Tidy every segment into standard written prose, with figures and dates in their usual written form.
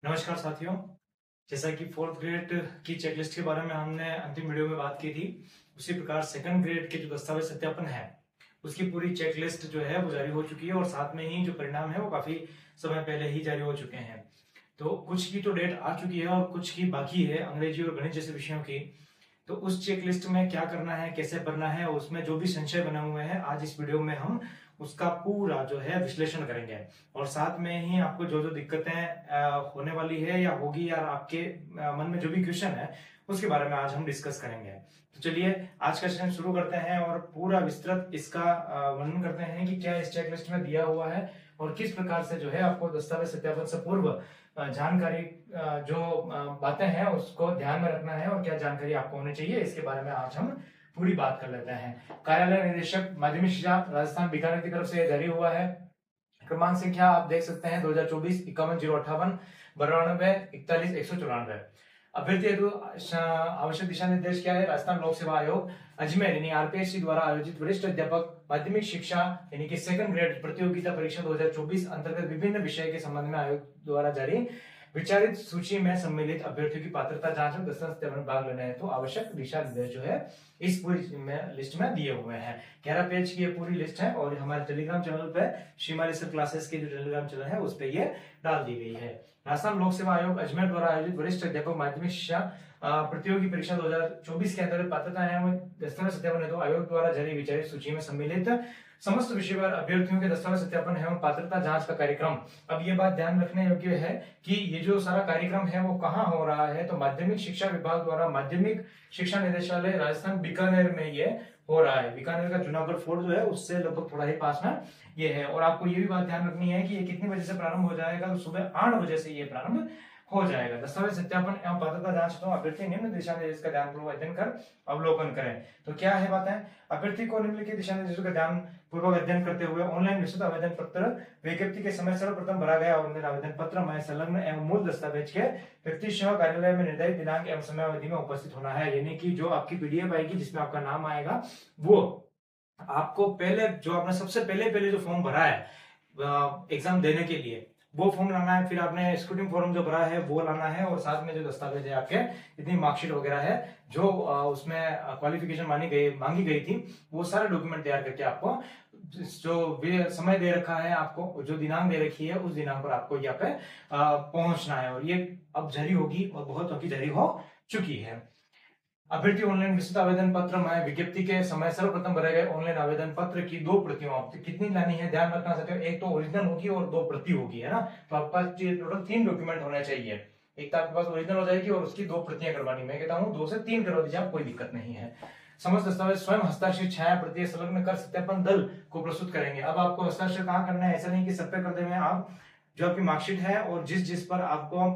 नमस्कार साथियों। जैसा कि फोर्थ ग्रेड की चेकलिस्ट के बारे में हमने अंतिम वीडियो में बात की थी, उसी प्रकार सेकंड ग्रेड के जो दस्तावेज सत्यापन है उसकी पूरी चेकलिस्ट जो है वो जारी हो चुकी है और साथ में ही जो परिणाम है वो काफी समय पहले ही जारी हो चुके हैं। तो कुछ की तो डेट आ चुकी है और कुछ की बाकी है, अंग्रेजी और गणित जैसे विषयों की। तो उस चेकलिस्ट में क्या करना है, कैसे भरना है, उसमें जो भी संशय बने हुए हैं आज इस वीडियो में हम उसका पूरा जो है विश्लेषण करेंगे। और साथ में ही आपको जो जो दिक्कतें होने वाली है या होगी या आपके मन में जो भी क्वेश्चन है उसके बारे में आज हम डिस्कस करेंगे। तो चलिए आज का सेशन शुरू करते हैं और पूरा विस्तृत इसका वर्णन करते हैं कि क्या इस चेकलिस्ट में दिया हुआ है और किस प्रकार से जो है आपको दस्तावेज सत्यापन से पूर्व जानकारी जो बातें हैं उसको ध्यान में रखना है और क्या जानकारी आपको होनी चाहिए, इसके बारे में आज हम पूरी बात कर लेते हैं। कार्यालय निदेशक माध्यमिक शिक्षा राजस्थान बीकानेर की तरफ से जारी हुआ है। क्रमांक संख्या आप देख सकते हैं 2024 51 058 92 41 194। अभ्यर्थी हेतु आवश्यक दिशा निर्देश क्या है? राजस्थान लोक सेवा आयोग अजमेर यानी आरपीएससी द्वारा आयोजित वरिष्ठ अध्यापक माध्यमिक शिक्षा यानी कि सेकंड ग्रेड प्रतियोगिता परीक्षा 2024 अंतर्गत विभिन्न विषय के संबंध में आयोग द्वारा जारी विचारित सूची में सम्मिलित अभ्यर्थियों की पात्रता जांच में दस्तावेज सत्यापन भाग लेने हेतु आवश्यक दिशा निर्देश जो है इस पूरी लिस्ट में दिए हुए हैं। 11 पेज की ये पूरी लिस्ट है और हमारे टेलीग्राम चैनल पे शिमाली सर क्लासेस के जो टेलीग्राम चैनल है उस पे ये डाल दी गई है। राजस्थान लोक सेवा आयोग अजमेर द्वारा आयोजित वरिष्ठ अध्यापक माध्यमिक शिक्षा प्रतियोगी परीक्षा 2024 के अंतर्गत पात्रता है दस्तावेज सत्यापन हेतु आयोग द्वारा जारी विचारित सूची में सम्मिलित समस्त विषयवार अभ्यर्थियों के दस्तावेज सत्यापन एवं पात्रता जांच का कार्यक्रम। अब ये बात ध्यान रखने योग्य है कि ये जो सारा कार्यक्रम है वो कहाँ हो रहा है, तो माध्यमिक शिक्षा विभाग द्वारा माध्यमिक शिक्षा निदेशालय राजस्थान बीकानेर में ये हो रहा है। बीकानेर का जूनागढ़ फोर्ट जो है उससे लगभग थोड़ा ही पास में ये है। और आपको ये भी बात ध्यान रखनी है कि ये कितने बजे से प्रारंभ हो जाएगा, तो सुबह 8 बजे से ये प्रारंभ हो जाएगा। दस्तावेज सत्यापन एवं पात्रता जांच तो अभ्यर्थी निम्न दिशा निर्देश का ध्यानपूर्वक अध्ययन कर अवलोकन करें। तो क्या है बातें? अभ्यर्थी को निम्नलिखित दिशा निर्देशों का ध्यान पूर्वक अध्ययन करते हुए ऑनलाइन विस्तृत आवेदन पत्र विज्ञप्ति के समय सर्वप्रथम भरा गया ऑनलाइन आवेदन पत्र में संलग्न एवं मूल दस्तावेज के व्यक्ति सह कार्यालय में निर्धारित दिनांक एवं समयावधि में उपस्थित होना है। यानी कि जो आपकी पीडीएफ आएगी जिसमें आपका नाम आएगा वो आपको पहले जो आपने सबसे पहले जो फॉर्म भरा है एग्जाम देने के लिए वो फॉर्म लाना है, फिर आपने स्क्रूटिनी फॉर्म जो भरा है वो लाना है और साथ में जो दस्तावेज है आपके इतनी मार्कशीट वगैरह है जो उसमें क्वालिफिकेशन मांगी गई थी वो सारे डॉक्यूमेंट तैयार करके आपको जो समय दे रखा है, आपको जो दिनांक दे रखी है उस दिनांक पर आपको यहाँ पे पहुंचना है। और ये अब जारी होगी और बहुत की जारी हो चुकी है। अभ्यर्थी ऑनलाइन विस्तृत आवेदन पत्र में विज्ञप्ति के समय सर्वप्रथम भरे गए ऑनलाइन आवेदन पत्र की 2 प्रतियां आपको कितनी लानी है ध्यान रखना चाहते हो, एक तो ओरिजिनल होगी और 2 प्रति होगी, है ना। तो आपके पास टोटल 3 डॉक्यूमेंट होने चाहिए। एक तो आपके पास ओरिजिनल हो जाएगी और उसकी 2 प्रतियां करवानी। मैं कहता हूँ 2 से 3 करवा दीजिए आप, कोई दिक्कत नहीं है। समस्त दस्तावेज स्वयं हस्ताक्षर छाया प्रति संलग्न कर सत्यापन दल को प्रस्तुत करेंगे। अब आपको हस्ताक्षर कहाँ करना है, ऐसा नहीं कि सब पे कर देंगे आप। जो आपकी मार्कशीट है और जिस पर आपको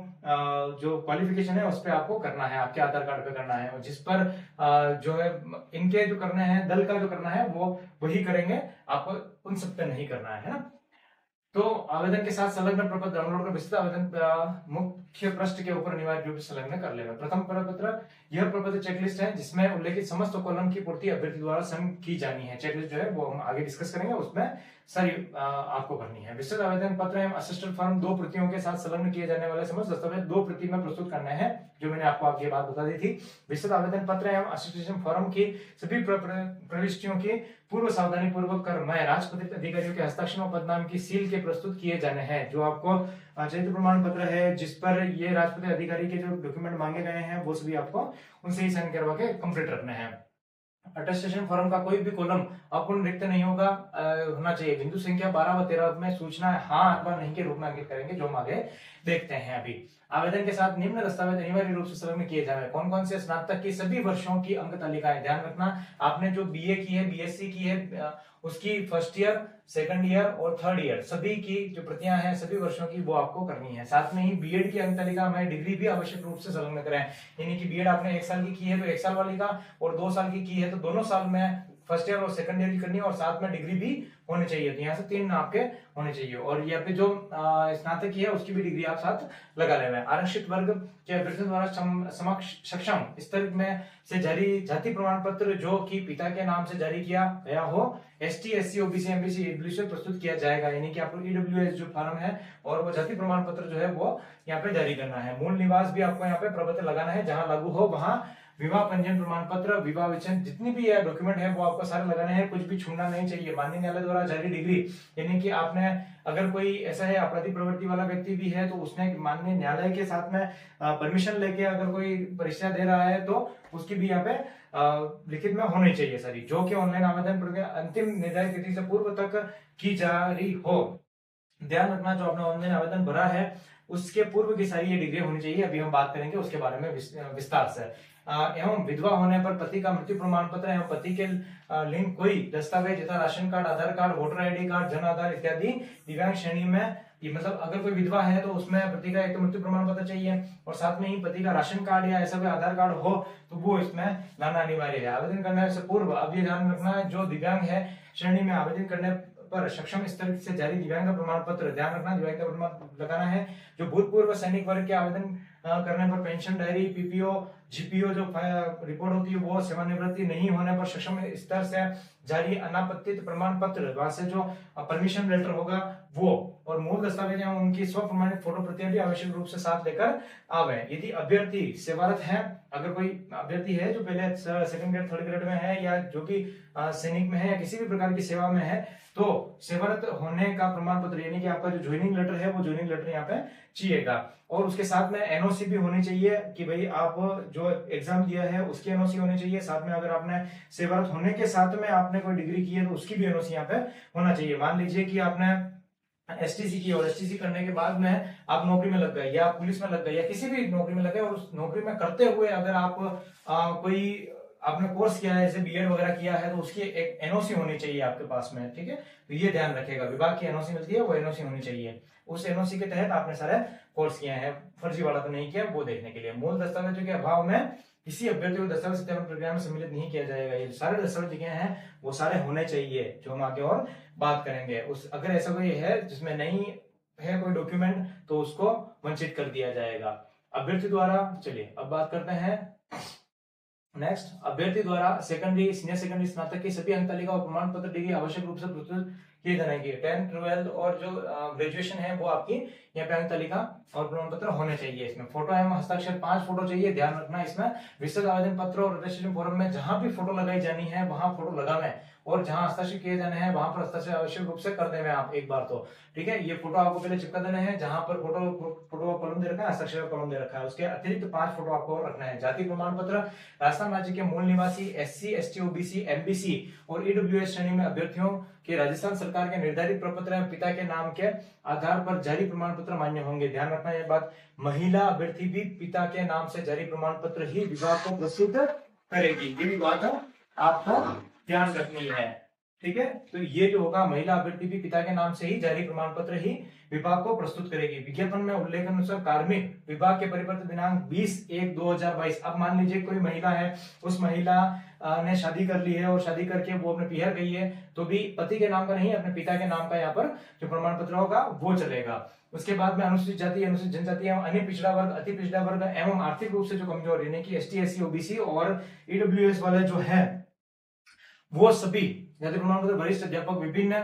जो क्वालिफिकेशन है उस पर आपको करना है, आपके आधार कार्ड पे करना है, और जिस पर जो है इनके जो करने हैं दल का जो करना है वो वही करेंगे, आपको उन सब पे नहीं करना है ना। तो आवेदन के साथ संलग्न प्रपत्र डाउनलोड कर विस्तृत आवेदन मुख्य पृष्ठ के ऊपर अनिवार्य रूप से संलग्न कर लेना। प्रथम प्रपत्र यह प्रपत्र चेकलिस्ट है जिसमें उल्लेखित समस्त कॉलम की पूर्ति अभ्यर्थी द्वारा स्वयं की जानी है। चेकलिस्ट जो है वो हम आगे डिस्कस करेंगे, उसमें सारी आपको भरनी है। विस्तृत आवेदन पत्र एवं असिस्टेंट फॉर्म 2 प्रतियों के साथ संलग्न किए जाने वाले समस्त दस्तावेज 2 प्रति में प्रस्तुत करना है, जो मैंने आपको आगे बात बता दी थी। विस्तृत आवेदन पत्र एवं असिस्टेंट फॉर्म की सभी प्रविष्टियों की पूर्व सावधानी पूर्वक कर मैं राजपत्रित अधिकारियों के हस्ताक्षर और पदनाम की सील के प्रस्तुत किए जाने हैं। जो आपको चरित्र प्रमाण पत्र है जिस पर ये राजपत्रित अधिकारी के जो डॉक्यूमेंट मांगे गए हैं वो सभी आपको उनसे ही साइन करवा के कंप्लीट रखने हैं। अटेस्टेशन फॉर्म का कोई भी कॉलम आपको रिक्त नहीं होगा होना चाहिए। बिंदु संख्या 12 व 13 में सूचना हाँ अथवा नहीं के रूप में अंकित करेंगे, जो हम आगे देखते हैं। अभी आवेदन के साथ निम्न दस्तावेज अनिवार्य रूप से संलग्न किए जाए। कौन कौन से? स्नातक की सभी वर्षों की अंक तालिकाएं। ध्यान रखना आपने जो बीए की है, बीएससी की है, उसकी फर्स्ट ईयर, सेकंड ईयर और थर्ड ईयर सभी की जो प्रतियां हैं सभी वर्षों की वो आपको करनी है। साथ में ही बीएड की अंक तालिका में डिग्री भी आवश्यक रूप से संलग्न करें। यानी कि बीएड आपने 1 साल की है तो 1 साल वाली का, और 2 साल की है तो दोनों साल में फर्स्ट ईयर और सेकंड ईयर की करनी है और साथ में डिग्री भी होनी चाहिए। तो यहाँ से 3 आपके होने चाहिए और यहाँ पे जो स्नातक की है उसकी भी डिग्री आप साथ लगा ले हैं। आरक्षित वर्ग के अभ्यर्थियों द्वारा सक्षम स्तर में से जारी जाति प्रमाण पत्र जो कि पिता के नाम से जारी किया गया हो ST, SC, OBC, MBC, EWS से प्रस्तुत किया जाएगा। यानी कि आपको ईडब्ल्यूएस जो फॉर्म है और वो जाति प्रमाण पत्र जो है वो यहाँ पे जारी करना है। मूल निवास भी आपको यहाँ पे प्रपत्र लगाना है, जहां लागू हो वहां विवाह पंजीयन प्रमाण पत्र, विवाह विच्छेद जितनी भी है डॉक्यूमेंट है वो आपको सारे लगाने हैं, कुछ भी छूटना नहीं चाहिए। माननीय न्यायालय द्वारा जारी डिग्री, यानी कि आपने अगर कोई ऐसा है आपराधिक प्रवृत्ति वाला व्यक्ति भी है तो उसने माननीय न्यायालय के साथ में परमिशन लेके अगर कोई परीक्षा दे रहा है तो उसकी भी यहाँ पे लिखित में होनी चाहिए सारी, जो कि ऑनलाइन आवेदन प्रक्रिया अंतिम निर्धारित तिथि से पूर्व तक की जारी हो। ध्यान रखना जो आपने ऑनलाइन आवेदन भरा है उसके पूर्व की सारी ये डिग्री होनी चाहिए। अभी हम बात करेंगे उसके बारे में विस्तार से। एवं विधवा होने पर पति का मृत्यु प्रमाण पत्र एवं पति के लिंक कोई दस्तावेज तथा राशन कार्ड, आधार card, voter ID card, Jan Aadhaar इत्यादि दिव्यांग श्रेणी में, ये मतलब अगर कोई विधवा है तो उसमें पति का एक तो मृत्यु प्रमाण पत्र चाहिए और साथ में ही पति का राशन कार्ड या ऐसा कोई आधार कार्ड हो तो वो इसमें लाना अनिवार्य है। आवेदन करने से पूर्व अब ये ध्यान रखना है जो दिव्यांग है श्रेणी में आवेदन करने पर सक्षम स्तर से जारी दिव्यांग का प्रमाण पत्र, ध्यान रखना दिव्यांग का प्रमाण लगाना है। जो भूतपूर्व सैनिक वर्ग के आवेदन करने पर पेंशन डायरी, पीपीओ, जीपीओ जो रिपोर्ट होती है वो, सेवानिवृत्ति नहीं होने पर सक्षम स्तर से जारी अनापत्तित प्रमाण पत्र, वहां से जो परमिशन लेटर होगा वो, और मूल दस्तावेज उनकी स्व प्रमाणित फोटो प्रतियां भी आवश्यक रूप से साथ लेकर आवे। यदि अभ्यर्थी सेवारत है, अगर कोई अभ्यर्थी है जो पहले सेकंड ग्रेड, थर्ड ग्रेड में है या जो कि सैनिक में है या किसी भी प्रकार की सेवा में है तो सेवारत होने का प्रमाण पत्र, यानी कि आपका जो ज्वाइनिंग लेटर है वो ज्वाइनिंग लेटर यहाँ पे चाहिएगा। और उसके साथ में एनओसी भी होनी चाहिए कि भाई आप जो एग्जाम दिया है उसकी एनओसी होनी चाहिए। साथ में अगर आपने सेवारत होने के साथ में आपने कोई डिग्री की है तो उसकी भी एनओसी यहाँ पे होना चाहिए। मान लीजिए कि आपने एसटीसी की और एसटीसी करने के बाद में आप नौकरी में लग गए या पुलिस में लग गए या किसी भी नौकरी में लग गए और उस नौकरी में करते हुए अगर आप कोई आपने कोर्स किया है जैसे बीएड वगैरह किया है तो उसकी एक एनओसी होनी चाहिए आपके पास में, ठीक है। तो ये ध्यान रखिएगा, विभाग की एनओसी मिलती है वो एनओसी होनी चाहिए। उस एनओसी के तहत आपने सारे कोर्स किए हैं, फर्जी वाला तो नहीं किया, वो देखने के लिए। मूल दस्तावेजों के अभाव में किसी अभ्यर्थी को दस्तावेज सत्यापन प्रक्रिया में सम्मिलित नहीं किया जाएगा। ये सारे दस्तावेज लिखे हैं वो सारे होने चाहिए, जो हम आगे और बात करेंगे। उस अगर ऐसा कोई है जिसमें नहीं है कोई डॉक्यूमेंट तो उसको वंचित कर दिया जाएगा अभ्यर्थी द्वारा। चलिए अब बात करते हैं नेक्स्ट, अभ्यर्थी द्वारा सेकेंडरी, सीनियर सेकेंडरी, स्नातक की सभी अंक तालिका और प्रमाण पत्र डिग्री आवश्यक रूप से प्रस्तुत किए जाने की। 10th, 12th और जो ग्रेजुएशन है वो आपकी यहाँ पे अंक तालिका और प्रमाण पत्र होने चाहिए। इसमें फोटो एवं हस्ताक्षर 5 फोटो चाहिए। ध्यान रखना इसमें विस्तृत आवेदन पत्र और रजिस्ट्रेशन फॉर्म में जहां भी फोटो लगाई जानी है वहां फोटो लगाना और जहां हस्ताक्षर किए जाने हैं वहां पर हस्ताक्षर आवश्यक रूप से कर देवे आप एक बार तो, ठीक है। ये फोटो आपको पहले चिपका देना है, जहां पर फोटो कॉलम दे रखा है, हस्ताक्षर कॉलम दे रखा है, उसके अतिरिक्त 5 फोटो आपको रखना है। जाति प्रमाण पत्र, राजस्थान राज्य के मूल निवासी, एससी, एसटी, ओबीसी, एमबीसी और ईडब्ल्यूएस श्रेणी में अभ्यर्थियों के राजस्थान सरकार के निर्धारित प्रपत्र एवं पिता के नाम के आधार पर जारी प्रमाण पत्र मान्य होंगे। ध्यान रखना ये बात, महिला अभ्यर्थी भी पिता के नाम से जारी प्रमाण पत्र ही विभाग को प्रस्तुत करेगी। ये भी बात आपको ध्यान रखनी है, ठीक है। तो ये जो होगा, महिला अभ्यर्थी भी पिता के नाम से ही जारी प्रमाण पत्र ही विभाग को प्रस्तुत करेगी। विज्ञापन में उल्लेख अनुसार कार्मिक विभाग के परिपत्र दिनांक 20/1/2022। अब मान लीजिए कोई महिला है, उस महिला ने शादी कर ली है और शादी करके वो अपने पिहर गई है तो भी पति के नाम का नहीं, अपने पिता के नाम का यहाँ पर जो प्रमाण पत्र होगा वो चलेगा। उसके बाद में अनुसूचित जाति, अनुसूचित जनजाति एवं अन्य पिछड़ा वर्ग, अति पिछड़ा वर्ग एवं आर्थिक रूप से जो कमजोर, यानी कि एसटी, एससी, ओबीसी और ईडब्ल्यूएस वाले जो है वो सभी जाति प्रमाण पत्र वरिष्ठ अध्यापक विभिन्न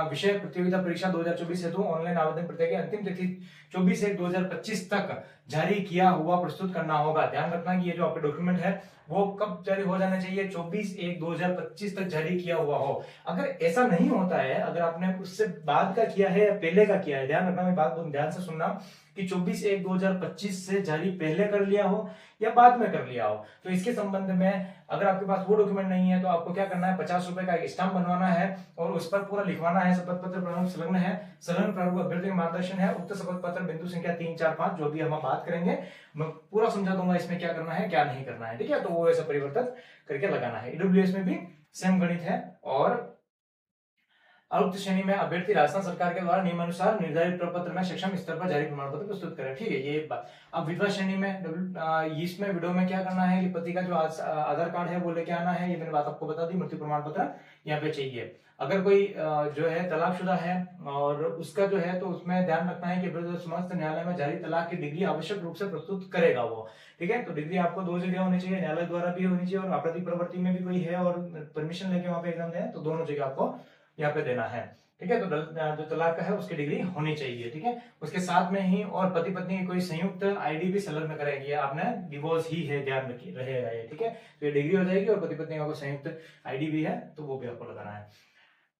विषय प्रतियोगिता परीक्षा 2024 हेतु ऑनलाइन आवेदन प्रक्रिया की अंतिम तिथि 24/1/2025 तक जारी किया हुआ प्रस्तुत करना होगा। ध्यान रखना कि ये जो आपके डॉक्यूमेंट है वो कब जारी हो जाना चाहिए, 24/1/2025 तक जारी किया हुआ हो। अगर ऐसा नहीं होता है, अगर आपने उससे बाद का किया है या पहले का किया है, ध्यान रखना, मैं बात ध्यान से सुनना कि 24/1/2025 से जारी पहले कर लिया हो या बाद में कर लिया हो, तो इसके संबंध में अगर आपके पास वो डॉक्यूमेंट नहीं है तो आपको क्या करना है, 50 रुपए का एक स्टाम्प बनवाना है और उस पर पूरा लिखवाना है, शपथ पत्र प्रारूप संलग्न है, संलग्न प्रारूप अभ्यर्थी का मार्गदर्शन है, उक्त शपथ पत्र बिंदु संख्या 3, 4, 5 जो भी हम बात करेंगे मैं पूरा समझा दूंगा इसमें क्या करना है क्या नहीं करना है, ठीक है। तो वो ऐसा परिवर्तन करके लगाना है। ईडब्ल्यूएस में भी सेम गणित है। और उक्त श्रेणी में अभ्यर्थी राजस्थान सरकार के द्वारा नियमानुसार निर्धारित प्रपत्र में सक्षम स्तर पर जारी प्रमाण पत्र प्रस्तुत करें। ठीक है, ये बात। अब विधवा श्रेणी में इसमें वीडियो में क्या करना है कि पति का जो आधार कार्ड है वो लेके आना है, ये मैंने बात आपको बता दी। मृत्यु प्रमाण पत्र यहाँ पे चाहिए। अगर कोई जो है तलाकशुदा है और उसका जो है तो उसमें ध्यान रखना है कि समस्त न्यायालय में जारी तलाक की डिग्री आवश्यक रूप से प्रस्तुत करेगा वो। ठीक है, तो डिग्री आपको 2 जगह होनी चाहिए, न्यायालय द्वारा भी होनी चाहिए और आपराधिक प्रवृत्ति में भी कोई है और परमिशन लेके वहां पे एग्जाम दें, तो दोनों जगह आपको यहाँ पे देना है। ठीक है, तो जो तलाक का है उसकी डिग्री होनी चाहिए। ठीक है, उसके साथ में ही और पति पत्नी की कोई संयुक्त आईडी भी संलग्न करेंगे, आपने डिवोर्स ही है, ध्यान रखिए रहेगा ये। ठीक है, तो ये डिग्री हो जाएगी और पति पत्नी का कोई संयुक्त आईडी भी है तो वो भी आपको लगाना है।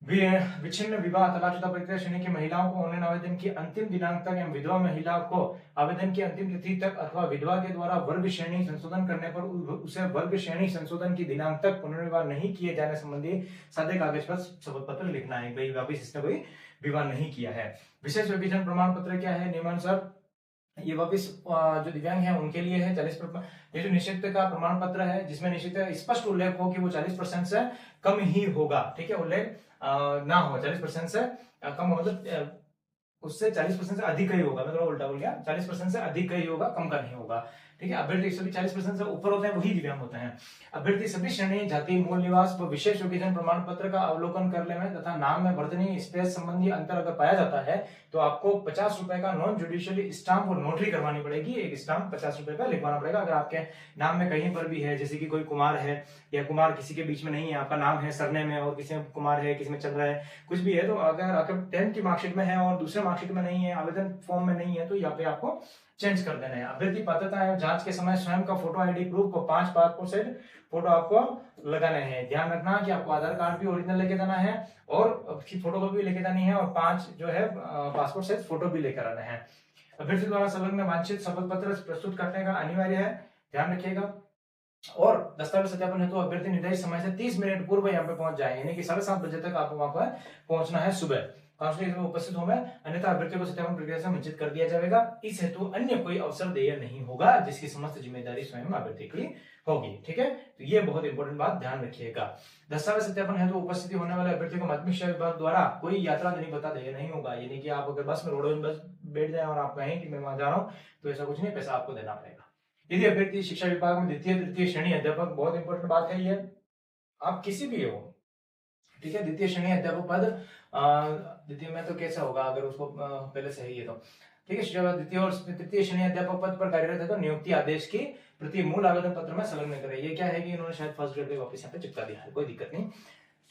विच्छिन्न विवाह तलाकशुदा परित्यक्त श्रेणी की महिलाओं को ऑनलाइन आवेदन की अंतिम दिनांक तक एवं विधवा महिला को आवेदन की अंतिम तिथि तक अथवा विधवा के द्वारा वर्ग श्रेणी संशोधन करने पर उसे वर्ग श्रेणी संशोधन की दिनांक तक पुनर्विवाह नहीं किए जाने संबंधी सादे कागज पर शपथ पत्र लिखना है। भाई वापिस इसने कोई विवाह नहीं किया है। विशेष विभाजन प्रमाण पत्र क्या है? नियमानुसार ये वापिस जो दिव्यांग है उनके लिए है 40%। ये जो निश्चित का प्रमाण पत्र है जिसमें निश्चित स्पष्ट उल्लेख हो कि वो 40% से कम ही होगा। ठीक है, उल्लेख ना हो 40% से कम हो, मतलब उससे 40% से अधिक ही होगा। मैं थोड़ा उल्टा बोल गया, 40% से अधिक ही होगा, कम का नहीं होगा। ठीक है, अभ्यर्थी सभी 40% से ऊपर होते हैं वही दिव्यांग होते हैं। अभ्यर्थी सभी श्रेणी, जाति, मूल निवास व विशेष योग्यता प्रमाण पत्र का अवलोकन कर लें तथा नाम में वर्तनी स्पेस संबंधी अंतर अगर पाया जाता है तो आपको 50 रुपए का नॉन जुडिशियली स्टाम्प और नोटरी करवानी पड़ेगी। एक स्टाम्प 50 रुपए का लिखवाना पड़ेगा। अगर आपके नाम में कहीं पर भी है, जैसे कि कोई कुमार है या कुमार किसी के बीच में नहीं है, आपका नाम है सरने में और किसी में कुमार है, किसी में चल रहा है, कुछ भी है, तो अगर आपके 10th की मार्कशीट में है और दूसरे मार्कशीट में नहीं है, आवेदन फॉर्म में नहीं है, तो यहाँ पे आपको चेंज कर देना है। अभ्यर्थी पात्रता है जांच के समय स्वयं का फोटो आईडी प्रूफ को 5 पासपोर्ट साइज फोटो आपको लगाने हैं। ध्यान रखना कि आपको आधार कार्ड भी ओरिजिनल लेके जाना है और उसकी फोटो कॉपी भी लेके जानी है और 5 जो है पासपोर्ट साइज फोटो भी लेकर आना है। अभ्यर्थी द्वारा संलग्न वांछित शपथ पत्र प्रस्तुत करने का अनिवार्य है, ध्यान रखिएगा। और दस्तावेज सत्यापन है तो अभ्यर्थी निर्धारित समय से 30 मिनट पूर्व यहाँ पे पहुंच जाए, यानी कि 7:30 बजे तक आपको वहां पर पहुंचना है सुबह। काउंसलिंग में उपस्थित होंगे, अन्यथा अभ्यर्थी को सत्यापन प्रक्रिया से वंचित कर दिया जाएगा। इस हेतु अन्य कोई अवसर देय नहीं होगा, जिसकी समस्त जिम्मेदारी स्वयं अभ्यर्थी की होगी। ठीक है, तो ये बहुत इंपॉर्टेंट बात ध्यान रखिएगा। दस्तावेज सत्यापन है तो उपस्थिति होने वाले अभ्यर्थी को माध्यमिक शिक्षा विभाग द्वारा कोई यात्रा नहीं बता देय नहीं होगा, यानी कि आप अगर बस में रोड बस बैठ जाए और आप कहें कि मैं वहां जा रहा हूँ तो ऐसा कुछ नहीं, पैसा आपको देना पड़ेगा। यदि अभ्यर्थी शिक्षा विभाग में द्वितीय तृतीय श्रेणी अध्यापक, बहुत इंपॉर्टेंट बात है ये, आप किसी भी हो, ठीक है, द्वितीय श्रेणी अध्यापक पद, द्वितीय में तो कैसा होगा अगर उसको पहले से ही है तो, ठीक है, द्वितीय और तृतीय श्रेणी अध्यापक पद पर कार्यरत है तो नियुक्ति आदेश की प्रति मूल आवेदन पत्र में संलग्न करें। ये क्या है कि इन्होंने शायद फर्स्ट ग्रेड पे वापस यहाँ पे चिपका दिया है, कोई दिक्कत नहीं।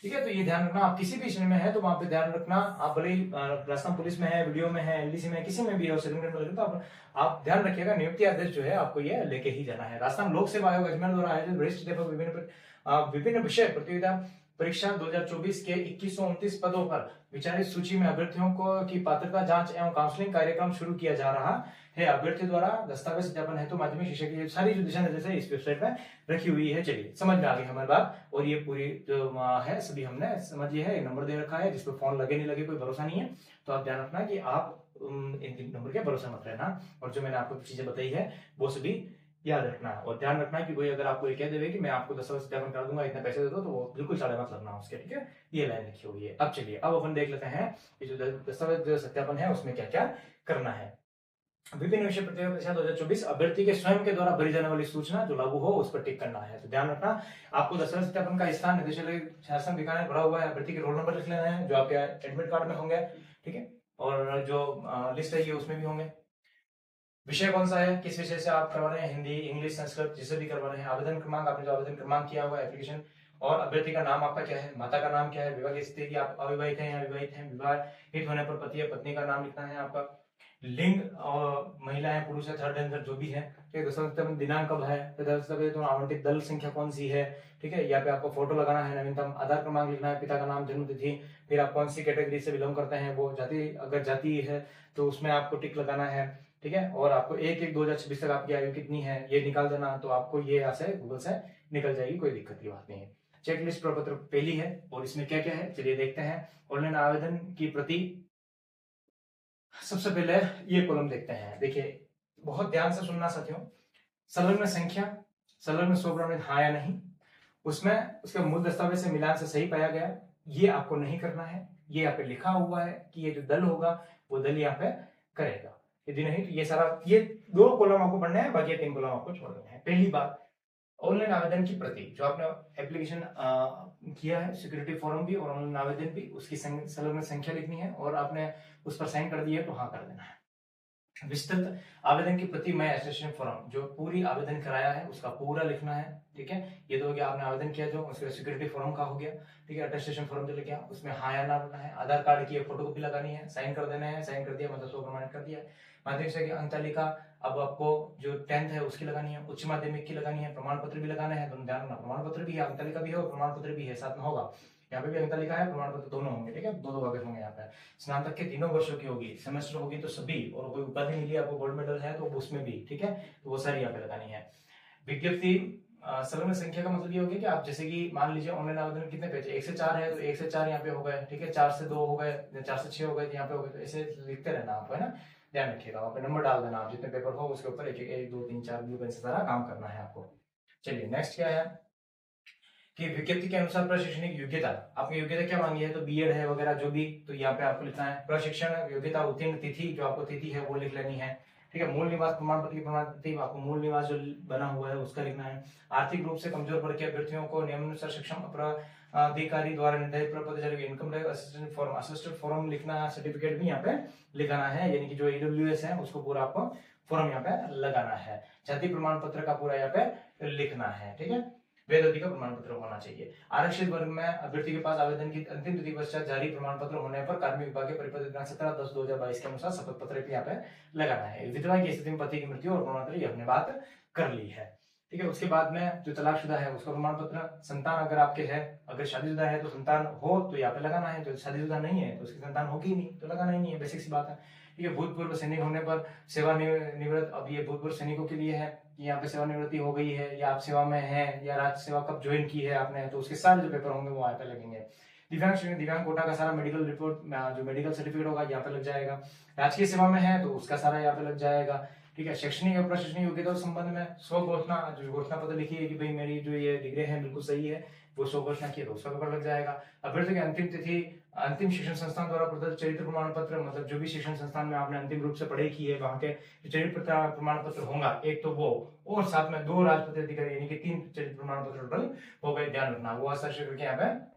ठीक है, तो ये ध्यान रखना, आप किसी भी श्रेणी में है तो वहां पे ध्यान रखना। आप भले ही राजस्थान पुलिस में है, वीडियो में है, एलडीसी में, किसी में भी है, सेकंड ग्रेड में, तो आप ध्यान रखिएगा नियुक्ति आदेश जो है आपको ये लेके ही जाना है। राजस्थान लोक सेवा आयोग अजमेर द्वारा आयोजित वरिष्ठ अध्यापक विभिन्न विषय प्रतियोगिता परीक्षा 2024 के 2129 पदों पर विचारित सूची में अभ्यर्थियों को की पात्रता जांच एवं काउंसलिंग कार्यक्रम शुरू किया जा रहा है। अभ्यर्थी द्वारा दस्तावेज सत्यापन हेतु माध्यमिक शिक्षा की सारी जो दिशा निर्देश है इस वेबसाइट में रखी हुई है। चलिए समझ में आ गई हमारी बात, और ये पूरी जो है सभी हमने समझिए है। एक नंबर दे रखा है जिसपे फोन लगे नहीं लगे कोई भरोसा नहीं है, तो आप ध्यान रखना कि आप इन नंबर के भरोसा मत रहना, और जो मैंने आपको चीजें बताई है वो सभी याद रखना। और ध्यान रखना कि कोई अगर आपको ये कह देवे कि मैं आपको दस्तावेज सत्यापन कर दूंगा, इतने पैसे दे दो, तो वो बिल्कुल साढ़े मत लगना उसके। ठीक है, ये लाइन लिखी हुई है। अब चलिए अब अपन देख लेते हैं कि जो दस्तावेज सत्यापन है उसमें क्या क्या करना है। विभिन्न विषय प्रतियोगिता परीक्षा 2024 अभ्यर्थी के स्वयं के द्वारा भरी जाने वाली सूचना जो लागू हो उस पर टिक करना है। तो ध्यान रखना, आपको दस्तावेज सत्यापन का स्थान निदेशालय शासन बीकानेर भरा हुआ है, अभ्यर्थी के रोल नंबर लिख लेना है जो आपके एडमिट कार्ड में होंगे। ठीक है, और जो लिस्ट है ये उसमें भी होंगे। विषय कौन सा है, किस विषय से आप करवा रहे हैं, हिंदी, इंग्लिश, संस्कृत, जिसे भी करवा रहे हैं। आवेदन क्रमांक, आपने जो आवेदन क्रमांक किया हुआ एप्लीकेशन, और अभ्यर्थी का नाम आपका क्या है, माता का नाम क्या है, विवाह की स्थिति की आप अविवाहित हैं या विवाहित हैं, विवाहित होने पर पति या पत्नी का नाम लिखना है आपका, लिंग और महिला है पुरुष है थर्ड जेंडर जो भी है। ठीक है, दिनांक कब है, तो आवंटित दल संख्या कौन सी है। ठीक है, यहाँ पे आपको फोटो लगाना है, नवीनतम आधार क्रमांक लिखना है, पिता का नाम, जन्म तिथि, फिर आप कौन सी कैटेगरी से बिलोंग करते हैं वो जाति, अगर जाति है तो उसमें आपको टिक लगाना है। ठीक है, और आपको 1/1/2026 तक आपकी आयु कितनी है ये निकाल देना, तो आपको ये यहाँ से गूगल से निकल जाएगी, कोई दिक्कत की बात नहीं है। चेकलिस्ट प्रपत्र पहली है, और इसमें क्या क्या है चलिए देखते हैं। ऑनलाइन आवेदन की प्रति, सबसे पहले ये कॉलम देखते हैं। देखिए बहुत ध्यान से सुनना साथियों, संलग्न संख्या, संलग्न सौ प्रमाणित हाँ या नहीं, उसमें उसके मूल दस्तावेज से मिलान से सही पाया गया, ये आपको नहीं करना है। ये यहाँ पे लिखा हुआ है कि ये जो दल होगा वो दल यहाँ पे करेगा, यदि नहीं तो ये सारा, ये 2 कॉलम आपको पढ़ना है, बाकी 3 कॉलम आपको छोड़ने हैं। पहली बात, ऑनलाइन आवेदन की प्रति जो आपने एप्लीकेशन किया है, सिक्योरिटी फॉर्म भी और ऑनलाइन आवेदन भी, उसकी संलग्न संख्या लिखनी है और आपने उस पर साइन कर दिया है तो हाँ कर देना है। विस्तृत आवेदन की प्रति में एटेस्टेशन फॉर्म, जो पूरी आवेदन कराया है उसका पूरा लिखना है, ठीक है। ये तो हो गया आपने आवेदन किया जो, उसके सिक्योरिटी फॉर्म का हो गया, ठीक है। अटेस्टेशन फॉर्म जो लिखा उसमें हाँ या ना बोलना है, आधार कार्ड की फोटो कॉपी लगानी है, साइन कर देना है, साइन कर दिया मतलब सो प्रमाणित कर दिया है। माध्यमिक शिक्षा की अंक तालिका अब आपको जो 10th है उसकी लगानी है, उच्च माध्यमिक की लगानी है, प्रमाण पत्र भी लगाना है, दोनों ध्यान रखना, प्रमाण पत्र भी है, अंक तालिका भी है और प्रमाण पत्र भी है, साथ में होगा। यहाँ पे भी अंक तालिका है, प्रमाण पत्र दोनों होंगे, ठीक है, 2-2 कागज होंगे यहाँ पे। स्नातक के 3 वर्षों की होगी, सेमेस्टर होगी तो सभी, और कोई उपाधि मिली आपको, गोल्ड मेडल है तो उसमें भी, ठीक है, तो वो सारी यहाँ पे लगानी है। विज्ञप्ति संलग्न संख्या का मतलब ये हो गया कि आप जैसे कि मान लीजिए ऑनलाइन आवेदन कितने पेज, 1 से 4 है तो 1 से 4 यहाँ पे हो गए, ठीक है, 4 से 2 हो गए, 4 से 6 हो गए, यहाँ पे हो गए, तो ऐसे लिखते रहना आपको, है ना, ध्यान रखिएगा, वहाँ पे नंबर डाल देना आप, जितने पेपर हो उसके ऊपर 1 2 3 4 ब्लू पेन से सारा काम करना है आपको। चलिए नेक्स्ट क्या है कि विज्ञप्ति के अनुसार प्रशिक्षणिक योग्यता, आपकी योग्यता क्या मांगी है, तो बीएड है वगैरह जो भी, तो यहाँ पे आपको लिखना है। प्रशिक्षण योग्यता उत्तीर्ण तिथि, जो आपको तिथि है वो लिख लेनी है, ठीक है। मूल निवास प्रमाण पत्र की प्रमाण तिथि, आपको मूल निवास जो बना हुआ है उसका लिखना है। आर्थिक रूप से कमजोर वर्ग के अभ्यर्थियों को नियमानुसार सक्षम अधिकारी द्वारा निर्धारित प्रपत्र जारी इनकम टैक्स असिस्टेंट फॉर्म लिखना, सर्टिफिकेट भी यहाँ पे लिखाना है, यानी कि जो ईडब्ल्यूएस है उसको पूरा आपको फॉर्म यहाँ पे लगाना है। जाति प्रमाण पत्र का पूरा यहाँ पे लिखना है, ठीक है। वेद का प्रमाण पत्र होना चाहिए। आरक्षित वर्ग में अभ्यर्थी के पास आवेदन की अंतिम तिथि पश्चात जारी प्रमाण पत्र होने पर कार्मिक विभाग के परिपत्र दिनांक 17/10/2022 के अनुसार शपथ पत्र भी यहाँ पे लगाना है। विधवा की स्थिति में पति की मृत्यु और प्रमाण पत्र, ये हमने बात कर ली है, ठीक है। उसके बाद में जो तलाकशुदा है उसका प्रमाण पत्र, संतान अगर आपके है, अगर शादीशुदा है तो संतान हो तो यहाँ पे लगाना है, जो शादीशुदा नहीं है तो उसकी संतान होगी ही नहीं तो लगाना ही नहीं है, बेसिक सी बात है, ठीक है। भूतपूर्व सैनिक होने पर सेवानिवृत्त, अब ये भूतपूर्व सैनिकों के लिए है कि यहाँ पे सेवानिवृत्ति हो गई है या आप सेवा में हैं या राज्य सेवा कब ज्वाइन की है आपने, तो उसके सारे जो पेपर होंगे वो यहाँ पे लगेंगे। दिव्यांग श्रेणी, दिव्यांग कोटा का सारा मेडिकल रिपोर्ट, जो मेडिकल सर्टिफिकेट होगा यहाँ पे लग जाएगा। राजकीय सेवा में है तो उसका सारा यहाँ पे लग जाएगा, ठीक है। शैक्षणिक और प्रशैक्षणिक योग्यता के संबंध में स्व घोषणा, जो घोषणा पत्र लिखी है कि भाई मेरी जो ये डिग्री है बिल्कुल सही है, वो स्व घोषणा की है तो उसका पेपर लग जाएगा। अभ्यर्थी की अंतिम तिथि, अंतिम शिक्षण संस्थान द्वारा प्रदत्त चरित्र प्रमाण पत्र, मतलब जो भी शिक्षण संस्थान में आपने अंतिम रूप से पढ़ाई की है वहां के चरित्र प्रमाण पत्र होगा एक तो वो, और साथ में 2 राजपत्र अधिकारी यानी कि 3 चरित्र प्रमाण पत्र टोटल हो गए, ध्यान रखना, वो हस्ताक्षर करके यहाँ पे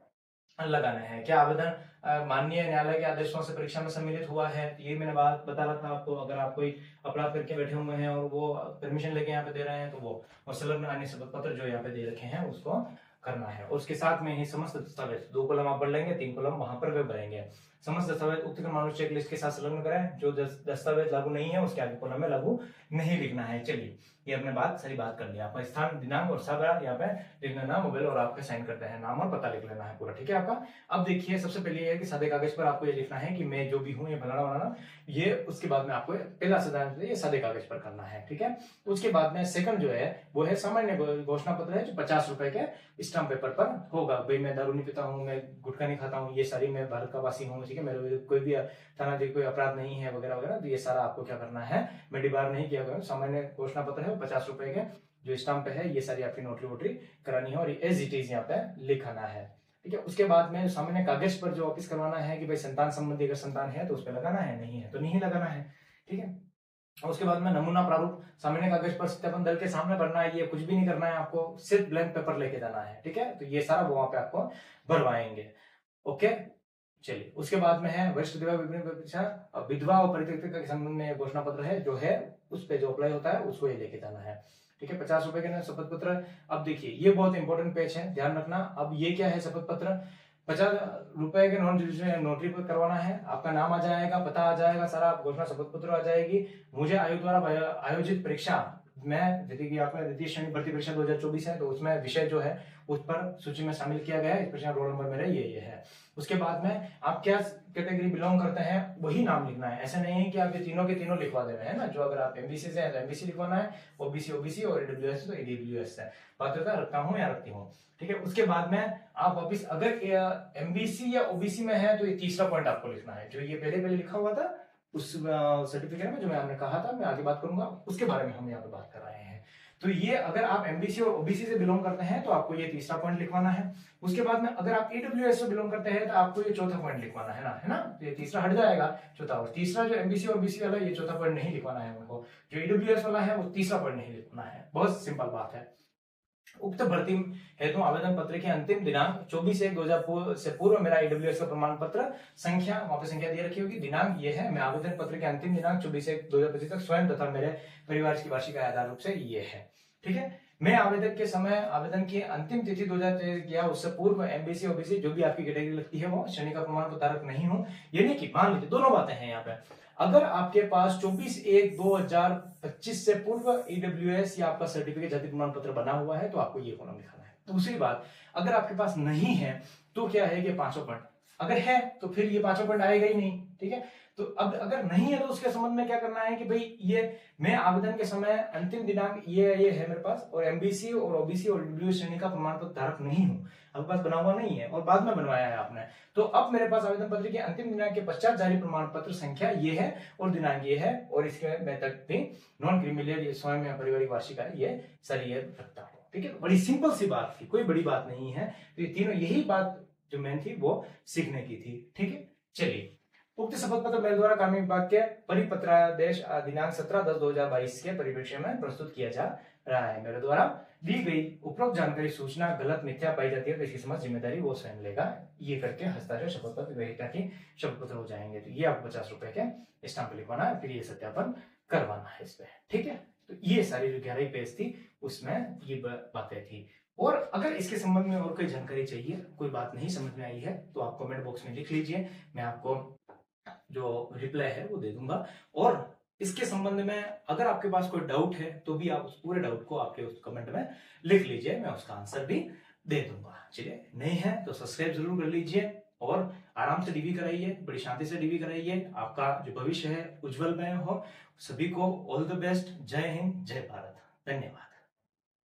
लगाना है। क्या आवेदन माननीय न्यायालय के आदेशों से परीक्षा में सम्मिलित हुआ है, ये मैंने बात बता रहा था आपको, अगर आप कोई अपराध करके बैठे हुए हैं और वो परमिशन लेके यहाँ पे दे रहे हैं तो वो, और संलग्न अन्य शपथ पत्र जो यहाँ पे दे रखे हैं उसको करना है। और उसके साथ में ही समस्त दस्तावेज, 2 कॉलम आप पढ़ लेंगे, 3 कॉलम वहां पर वे भरेंगे। समस्त दस्तावेज उक्त क्रमानुसार चेकलिस्ट के साथ संलग्न करें, जो दस्तावेज लागू नहीं है उसके आगे कॉलम में लागू नहीं लिखना है। चलिए ये अपने सारी बात कर लिया, आपका स्थान, दिनांक और सब यहाँ पे लिखना, नाम, मोबाइल और आपके साइन करते हैं, नाम और पता लिख लेना है पूरा, ठीक है आपका। अब देखिए सबसे पहले ये है कि सादे कागज पर आपको ये लिखना है कि मैं जो भी हूँ, ये बनाना बनाना ये, उसके बाद में आपको पहला सिद्धांत ये सादे कागज पर करना है, ठीक है। उसके बाद में सेकंड जो है वो है सामान्य घोषणा पत्र है, जो 50 रुपए के स्टाम्प पेपर पर होगा, भाई मैं दारू नहीं पीता हूँ, मैं गुटखा नहीं खाता हूँ, ये सारी, मैं भारत का वासी हूँ, ठीक है, मेरे कोई भी थाना कोई अपराध नहीं है वगैरह वगैरह, तो ये सारा आपको क्या करना है, मैं डिबार नहीं किया गया, सामान्य घोषणा पत्र है 50 रुपए के जो स्टाम्प पे है, ये सारी आपकी नोटरी वोटरी करानी है और एज इट इज यहाँ पे लिखाना है, ठीक है। उसके बाद में सामान्य कागज पर जो ऑफिस करवाना है कि भाई संतान संबंधी अगर संतान है तो उस पर लगाना है, नहीं है तो नहीं लगाना है, ठीक है। और उसके बाद में नमूना प्रारूप सामान्य कागज पर सत्यापन दल के सामने भरना है, ये कुछ भी नहीं करना है आपको, सिर्फ ब्लैंक पेपर लेके जाना है, ठीक है। तो ये सारा वो वहां पे आपको भरवाएंगे, ओके। चलिए उसके बाद में है वरिष्ठ विधवा और परित्यक्त के संबंध में घोषणा पत्र है जो है, उस पे जो अप्लाई होता है उसको ये लेके जाना है, ठीक है। 50 रुपए के शपथ पत्र। अब देखिए ये बहुत इंपॉर्टेंट पेज है, ध्यान रखना। अब ये क्या है, शपथ पत्र 50 रुपए के नोटरी पर करवाना है, आपका नाम आ जाएगा, पता आ जाएगा, सारा घोषणा शपथ पत्र आ जाएगी। मुझे आयोग द्वारा आयोजित परीक्षा में, जैसे कि आपका द्वितीय श्रेणी भर्ती परीक्षा 2024 है तो उसमें विषय जो है उस पर सूची में शामिल किया गया है, इस परीक्षा रोल नंबर मेरा ये है। उसके बाद में आप क्या कैटेगरी बिलोंग करते हैं वही नाम लिखना है, ऐसा नहीं है कि आप ये तीनों के तीनों लिखवा दे रहे हैं ना, जो अगर आप एमबीसी से हैं तो एमबीसी लिखवाना है, ओबीसी ओबीसी और ईडब्ल्यूएस तो ईडब्ल्यूएस है, बात होता है रखता हूँ या रखती हूँ, ठीक है। उसके बाद में आप वापिस अगर एमबीसी या ओबीसी में है तो ये तीसरा पॉइंट आपको लिखना है, जो ये पहले लिखा हुआ था उस सर्टिफिकेट में, जो मैं आपने कहा था मैं आगे बात करूंगा उसके बारे में हम यहाँ पे बात कर रहे हैं। तो ये अगर आप एमबीसी और ओबीसी से बिलोंग करते हैं तो आपको ये तीसरा पॉइंट लिखवाना है। उसके बाद में अगर आप ईडब्ल्यूएस से बिलोंग करते हैं तो आपको ये चौथा पॉइंट लिखवाना है ना, तो ये तीसरा हट जाएगा, चौथा। और तीसरा जो एमबीसी और ओबीसी वाला, ये चौथा पॉइंट नहीं लिखवाना है उनको। जो ईडब्ल्यूएस वाला है वो तीसरा पॉइंट नहीं लिखवाना है। बहुत सिंपल बात है। उक्त भर्ती हेतु आवेदन पत्र की अंतिम दिनांक 24/1/2000 से पूर्व मेरा ईडब्ल्यूएस का प्रमाण पत्र संख्या, वहां पे संख्या दी रखी होगी, दिनांक ये है। मैं आवेदन पत्र के अंतिम दिनांक 24/1/2025 तक स्वयं तथा मेरे परिवार की वार्षिक आय आधार रूप से ये है। ठीक है। मैं आवेदन के समय आवेदन की अंतिम तिथि 2023 किया, उससे पूर्व एमबीसी ओबीसी जो भी आपकी कैटेगरी लगती है वो श्रेणी का प्रमाण पत्र धारक नहीं हूं। यानी कि मान लीजिए दोनों बातें हैं यहाँ पे। अगर आपके पास 24/1/2025 से पूर्व ईडब्ल्यूएस या आपका सर्टिफिकेट जाति प्रमाण पत्र बना हुआ है तो आपको ये कॉलम लिखाना है। दूसरी बात, अगर आपके पास नहीं है तो क्या है कि पांचों पॉइंट, अगर है तो फिर ये पांचों पॉइंट आएगा ही नहीं। ठीक है। तो अब अगर नहीं है तो उसके संबंध में क्या करना है कि भाई ये मैं आवेदन के समय अंतिम दिनांक ये है मेरे पास, और एमबीसी और ओबीसी और ईडब्ल्यूएस श्रेणी का प्रमाण पत्र धारक नहीं हूं, आपके पास बना हुआ नहीं है और बाद में बनवाया है आपने, तो अब मेरे पास आवेदन पत्र के अंतिम दिनांक के पश्चात जारी प्रमाण पत्र संख्या ये है और दिनांक ये है, और इसके मैं तक भी नॉन क्रिमिनल ये स्वयं या पारिवारिक वार्षिक आय ये सारी ये रखता हूँ। ठीक है। बड़ी सिंपल सी बात थी, कोई बड़ी बात नहीं है। तो ये तीनों, यही बात जो मेन थी वो सीखने की थी। ठीक है। चलिए, उक्त शपथ पत्र मेरे द्वारा कानूनी विभाग के परिपत्रादेश दिनांक 17/10/2022 के परिप्रेक्ष्य में प्रस्तुत किया जा रहा है। मेरे द्वारा दी गई उपरोक्त जानकारी सूचना गलत मिथ्या पाई जाती है तो इसकी समझ जिम्मेदारी वो स्वयं लेगा। ये करके हस्ताक्षर शपथ पत्र ग्रहीता की शपथ पत्र हो जाएंगे। तो ये आपको 50 रुपए के स्टाम्प लिखवाना है, फिर ये सत्यापन करवाना है इस पे। ठीक है। तो ये सारी जो 11 पेज थी उसमें ये बातें थी। और अगर इसके संबंध में और कोई जानकारी चाहिए, कोई बात नहीं समझ में आई है तो आप कमेंट बॉक्स में लिख लीजिए, मैं आपको जो रिप्लाई है वो दे दूंगा। और इसके संबंध में अगर आपके पास कोई डाउट है तो भी आप उस पूरे डाउट को आपके उस कमेंट में लिख लीजिए, मैं उसका आंसर भी दे दूंगा। चलिए, नहीं है तो सब्सक्राइब जरूर कर लीजिए और आराम से डीवी कराइए, बड़ी शांति से डीवी कराइए। आपका जो भविष्य है उज्जवल में हो। सभी को ऑल द बेस्ट। जय हिंद, जय भारत। धन्यवाद।